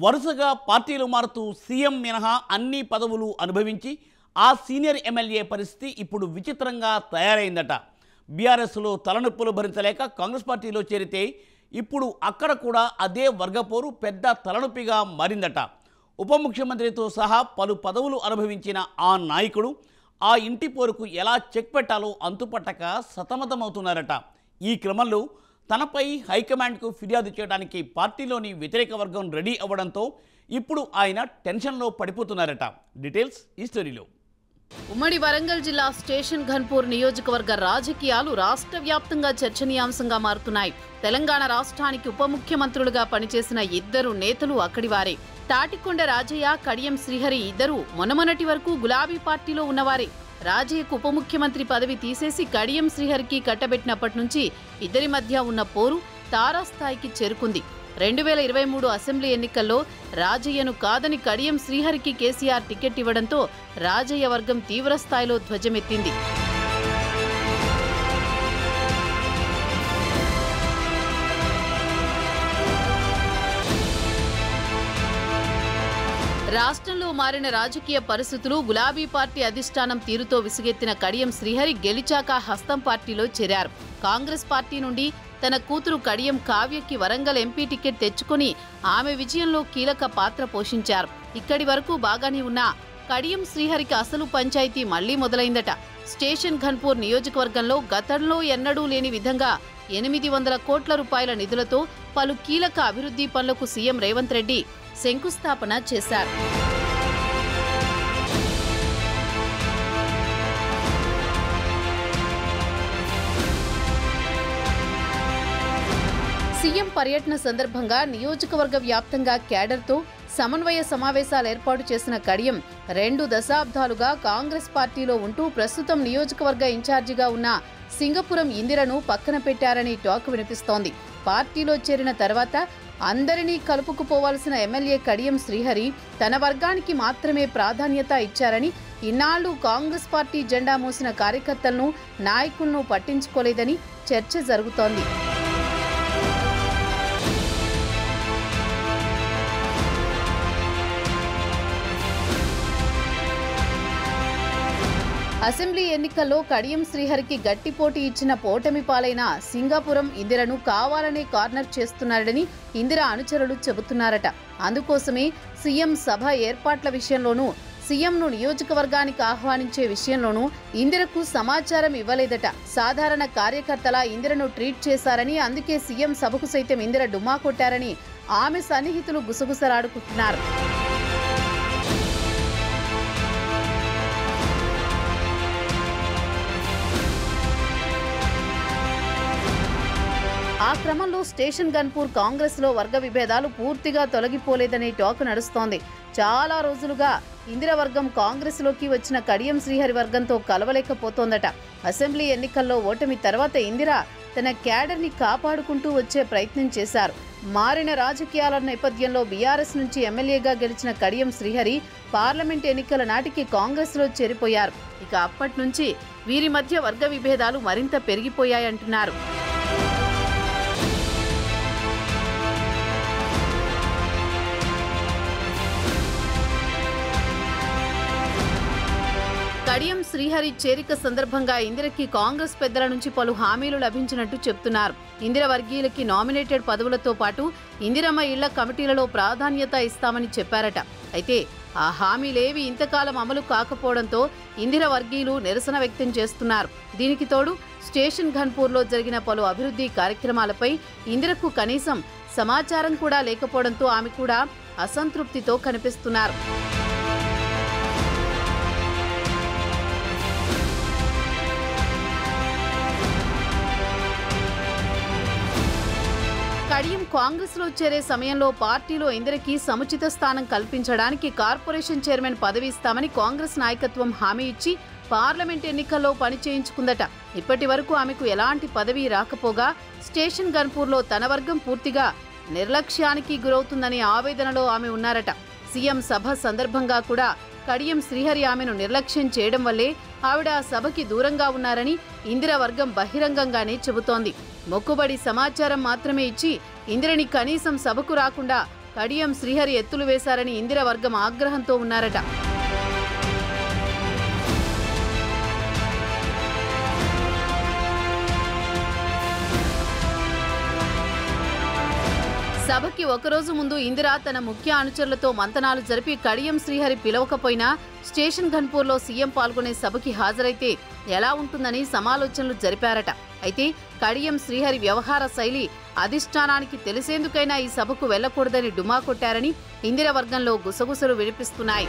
వరుసగా పార్టీలు మారుతూ సీఎం మినహా అన్ని పదవులు అనుభవించి ఆ సీనియర్ ఎమ్మెల్యే పరిస్థితి ఇప్పుడు విచిత్రంగా తయారైందట. బీఆర్ఎస్లో తలనొప్పులు భరించలేక కాంగ్రెస్ పార్టీలో చేరితే ఇప్పుడు అక్కడ కూడా అదే వర్గపోరు పెద్ద తలనొప్పిగా మారిందట. ఉప ముఖ్యమంత్రితో సహా పలు పదవులు అనుభవించిన ఆ నాయకుడు ఆ ఇంటి పోరుకు ఎలా చెక్ పెట్టాలో అంతుపట్టక సతమతమవుతున్నారట. ఈ క్రమంలో తనపై హైకమాండ్కు ఫిర్యాదు చేయడానికి పార్టీలోని వ్యతిరేక వర్గం రెడీ అవ్వడంతో ఇప్పుడు ఆయన టెన్షన్లో పడిపోతున్నారట. డీటెయిల్స్ ఈ స్టోరీలో. ఉమ్మడి వరంగల్ జిల్లా స్టేషన్ ఘన్పూర్ నియోజకవర్గ రాజకీయాలు రాష్ట్ర వ్యాప్తంగా చర్చనీయాంశంగా మారుతున్నాయి. తెలంగాణ రాష్ట్రానికి ఉప ముఖ్యమంత్రులుగా పనిచేసిన ఇద్దరు నేతలు అక్కడి వారే. తాటికొండ రాజయ్య, కడియం శ్రీహరి ఇద్దరు మొన్నటి వరకు గులాబీ పార్టీలో ఉన్నవారే. రాజయ్యకు ఉప ముఖ్యమంత్రి పదవి తీసేసి కడియం శ్రీహరికి కట్టబెట్టినప్పటి నుంచి ఇద్దరి మధ్య ఉన్న పోరు తారాస్థాయికి చేరుకుంది. 2023 అసెంబ్లీ ఎన్నికల్లో రాజయ్యను కాదని కడియం శ్రీహరికి కేసీఆర్ టికెట్ ఇవ్వడంతో రాజయ్య వర్గం తీవ్రస్థాయిలో ధ్వజమెత్తింది. రాష్ట్రంలో మారిన రాజకీయ పరిస్థితులు, గులాబీ పార్టీ అధిష్టానం తీరుతో విసుగెత్తిన కడియం శ్రీహరి గెలిచాక హస్తం పార్టీలో చేరారు. కాంగ్రెస్ పార్టీ నుండి తన కూతురు కడియం కావ్యకి వరంగల్ ఎంపీ టికెట్ తెచ్చుకొని ఆమె విజయంలో కీలక పాత్ర పోషించారు. ఇక్కడి వరకు బాగానే ఉన్న కడియం శ్రీహరికి అసలు పంచాయతీ మళ్లీ మొదలైందట. స్టేషన్ ఘన్పూర్ నియోజకవర్గంలో గతంలో ఎన్నడూ లేని విధంగా 800 కోట్ల రూపాయల నిధులతో పలు కీలక అభివృద్ధి పనులకు సీఎం రేవంత్ రెడ్డి శంకుస్థాపన చేశారు. సీఎం పర్యటన సందర్భంగా నియోజకవర్గ వ్యాప్తంగా క్యాడర్తో సమన్వయ సమావేశాలు ఏర్పాటు చేసిన కడియం 2 దశాబ్దాలుగా కాంగ్రెస్ పార్టీలో ఉంటూ ప్రస్తుతం నియోజకవర్గ ఇన్ఛార్జిగా ఉన్న సింగపురం ఇందిరను పక్కన పెట్టారని టాక్ వినిపిస్తోంది. పార్టీలో చేరిన తర్వాత అందరినీ కలుపుకుపోవాల్సిన ఎమ్మెల్యే కడియం శ్రీహరి తన వర్గానికి మాత్రమే ప్రాధాన్యత ఇచ్చారని, ఇన్నాళ్లు కాంగ్రెస్ పార్టీ జెండా మోసిన కార్యకర్తలను, నాయకులను పట్టించుకోలేదని చర్చ జరుగుతోంది. అసెంబ్లీ ఎన్నికల్లో కడియం శ్రీహరికి గట్టి పోటీ ఇచ్చిన పోటమి పాలైన సింగపురం ఇందిరను కావాలనే కార్నర్ చేస్తున్నారని ఇందిర అనుచరులు చెబుతున్నారట. అందుకోసమే సీఎం సభ ఏర్పాట్ల విషయంలోనూ, సీఎంను నియోజకవర్గానికి ఆహ్వానించే విషయంలోనూ ఇందిరకు సమాచారం ఇవ్వలేదట. సాధారణ కార్యకర్తలా ఇందిరను ట్రీట్ చేశారని, అందుకే సీఎం సభకు సైతం ఇందిర డుమ్మా కొట్టారని ఆమె సన్నిహితులు గుసగుసలాడుకుంటున్నారు. ఆ క్రమంలో స్టేషన్ ఘన్పూర్ కాంగ్రెస్ లో వర్గ విభేదాలు పూర్తిగా తొలగిపోలేదనే టాక్ నడుస్తోంది. చాలా రోజులుగా ఇందిర వర్గం కాంగ్రెస్ లోకి వచ్చిన కడియం శ్రీహరి వర్గంతో కలవలేకపోతోందట. అసెంబ్లీ ఎన్నికల్లో ఓటమి తర్వాత ఇందిర తన క్యాడర్ ని కాపాడుకుంటూ వచ్చే ప్రయత్నం చేశారు. మారిన రాజకీయాల నేపథ్యంలో బీఆర్ఎస్ నుంచి ఎమ్మెల్యేగా గెలిచిన కడియం శ్రీహరి పార్లమెంట్ ఎన్నికల నాటికి కాంగ్రెస్ లో చేరిపోయారు. ఇక అప్పటి నుంచి వీరి మధ్య వర్గ విభేదాలు మరింత పెరిగిపోయాయంటున్నారు. కడియం శ్రీహరి చేరిక సందర్భంగా ఇందిరకి కాంగ్రెస్ పెద్దల నుంచి పలు హామీలు లభించినట్టు చెప్తున్నారు. ఇందిర వర్గీయులకి నామినేటెడ్ పదవులతో పాటు ఇందిరమ్మ ఇళ్ల కమిటీలలో ప్రాధాన్యత ఇస్తామని చెప్పారట. అయితే ఆ హామీలేవి ఇంతకాలం అమలు కాకపోవడంతో ఇందిర వర్గీయులు నిరసన వ్యక్తం చేస్తున్నారు. దీనికి తోడు స్టేషన్ ఘన్పూర్లో జరిగిన పలు అభివృద్ధి కార్యక్రమాలపై ఇందిరకు కనీసం సమాచారం కూడా లేకపోవడంతో ఆమె కూడా అసంతృప్తితో కనిపిస్తున్నారు. కడియం కాంగ్రెస్ లో చేరే సమయంలో పార్టీలో ఇందిరకి సముచిత స్థానం కల్పించడానికి కార్పొరేషన్ చైర్మన్ పదవి ఇస్తామని కాంగ్రెస్ నాయకత్వం హామీ ఇచ్చి పార్లమెంట్ ఎన్నికల్లో పని చేయించుకుందట. ఇప్పటి వరకు ఆమెకు ఎలాంటి పదవి రాకపోగా స్టేషన్ ఘన్పూర్లో తన వర్గం పూర్తిగా నిర్లక్ష్యానికి గురవుతుందనే ఆవేదనలో ఆమె ఉన్నారట. సీఎం సభ సందర్భంగా కూడా కడియం శ్రీహరి ఆమెను నిర్లక్ష్యం చేయడం వల్లే ఆవిడ ఆ సభకి దూరంగా ఉన్నారని ఇందిర వర్గం బహిరంగంగానే చెబుతోంది. మొక్కుబడి సమాచారం మాత్రమే ఇచ్చి ఇందిరని కనీసం సభకు రాకుండా కడియం శ్రీహరి ఎత్తులు వేశారని ఇందిర వర్గం ఆగ్రహంతో ఉన్నారట. సభకి ఒకరోజు ముందు ఇందిర తన ముఖ్య అనుచరులతో మంతనాలు జరిపి కడియం శ్రీహరి పిలవకపోయినా స్టేషన్ ఘన్పూర్లో సీఎం పాల్గొనే సభకి హాజరైతే ఎలా ఉంటుందని సమాలోచనలు జరిపారట. అయితే కడియం శ్రీహరి వ్యవహార శైలి అధిష్టానానికి తెలిసేందుకైనా ఈ సభకు వెళ్లకూడదని డుమా కొట్టారని ఇందిర వర్గంలో గుసగుసలు వినిపిస్తున్నాయి.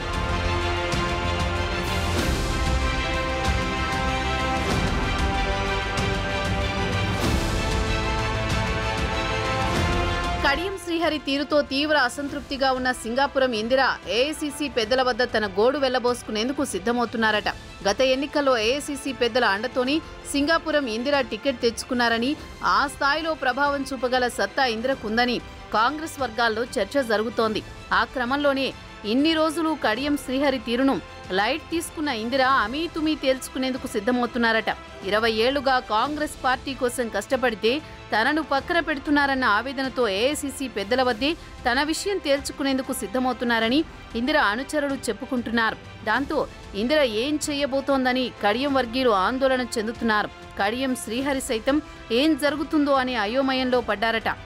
కడియం శ్రీహరి తీరుతో తీవ్ర అసంతృప్తిగా ఉన్న సింగాపురం ఇందిర ఏఐసీసీ పెద్దల వద్ద తన గోడు వెళ్లబోసుకునేందుకు సిద్ధమవుతున్నారట. గత ఎన్నికల్లో ఏఐసీసీ పెద్దల అండతోని సింగాపురం ఇందిర టికెట్ తెచ్చుకున్నారని, ఆ స్థాయిలో ప్రభావం చూపగల సత్తా ఇందిరకుందని కాంగ్రెస్ వర్గాల్లో చర్చ జరుగుతోంది. ఆ క్రమంలోనే ఇన్ని రోజులు కడియం శ్రీహరి తీరును లైట్ తీసుకున్న ఇందిర అమీతుమీ తేల్చుకునేందుకు సిద్ధమవుతున్నారట. 20 ఏళ్లుగా కాంగ్రెస్ పార్టీ కోసం కష్టపడితే తనను పక్కన పెడుతున్నారన్న ఆవేదనతో ఏఐసీసీ పెద్దల వద్దే తన విషయం తేల్చుకునేందుకు సిద్ధమవుతున్నారని ఇందిర అనుచరులు చెప్పుకుంటున్నారు. దాంతో ఇందిర ఏం చేయబోతోందని కడియం వర్గీయులు ఆందోళన చెందుతున్నారు. కడియం శ్రీహరి సైతం ఏం జరుగుతుందో అనే అయోమయంలో పడ్డారట.